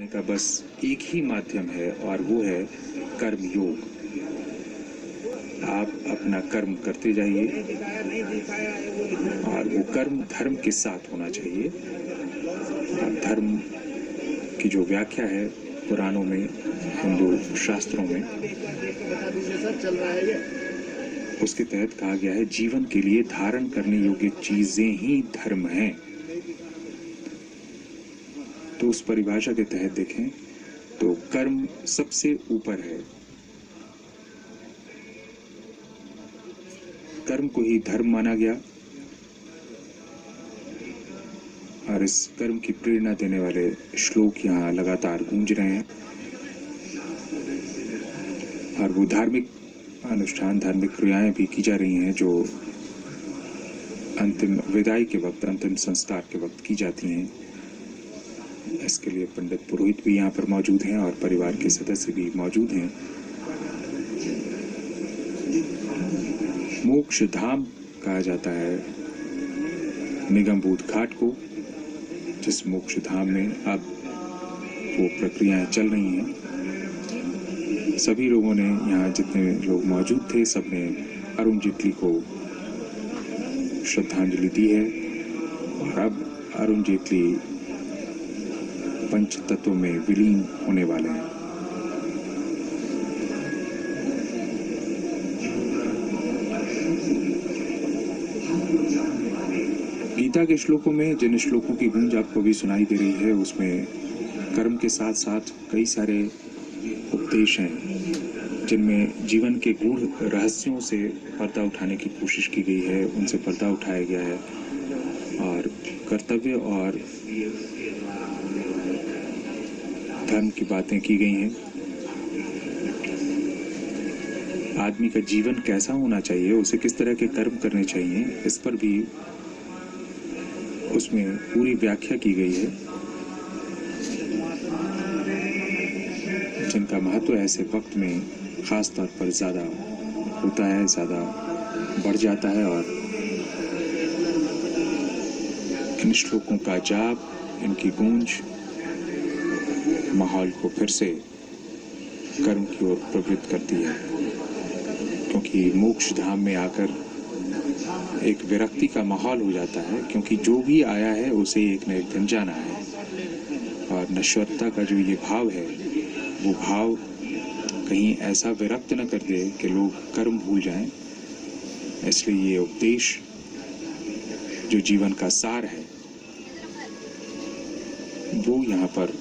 का बस एक ही माध्यम है और वो है कर्म योग। आप अपना कर्म करते जाइए और वो कर्म धर्म के साथ होना चाहिए। और धर्म की जो व्याख्या है पुराणों में, हिंदू शास्त्रों में, उसके तहत कहा गया है जीवन के लिए धारण करने योग्य चीजें ही धर्म हैं। तो उस परिभाषा के तहत देखें तो कर्म सबसे ऊपर है। कर्म को ही धर्म माना गया और इस कर्म की प्रेरणा देने वाले श्लोक यहाँ लगातार गूंज रहे हैं। और वो धार्मिक अनुष्ठान, धार्मिक क्रियाएं भी की जा रही हैं जो अंतिम विदाई के वक्त, अंतिम संस्कार के वक्त की जाती हैं। इसके लिए पंडित पुरोहित भी यहाँ पर मौजूद हैं और परिवार के सदस्य भी मौजूद हैं। मोक्ष धाम कहा जाता है निगमबोध घाट को, जिस मोक्ष धाम में अब वो प्रक्रियाएं चल रही हैं। सभी लोगों ने, यहाँ जितने लोग मौजूद थे, सबने अरुण जेटली को श्रद्धांजलि दी है। और अब अरुण जेटली पंच तत्वों में विलीन होने वाले हैं। गीता के श्लोकों में, जिन श्लोकों की गूंज आपको भी सुनाई दे रही है, उसमें कर्म के साथ साथ कई सारे उपदेश हैं जिनमें जीवन के गूढ़ रहस्यों से पर्दा उठाने की कोशिश की गई है, उनसे पर्दा उठाया गया है और कर्तव्य और धर्म की बातें की गई हैं। आदमी का जीवन कैसा होना चाहिए, उसे किस तरह के कर्म करने चाहिए, इस पर भी उसमें पूरी व्याख्या की गई है, जिनका महत्व ऐसे वक्त में खास तौर पर ज़्यादा होता है, ज़्यादा बढ़ जाता है। और इन श्लोकों का जाप, इनकी गूंज माहौल को फिर से कर्म की ओर प्रवृत्त करती है, क्योंकि मोक्ष धाम में आकर एक विरक्ति का माहौल हो जाता है, क्योंकि जो भी आया है उसे एक न एक दिन जाना है। और नश्वरता का जो ये भाव है, वो भाव कहीं ऐसा विरक्त न कर दे कि लोग कर्म भूल जाएं। इसलिए ये उपदेश जो जीवन का सार है, वो यहाँ पर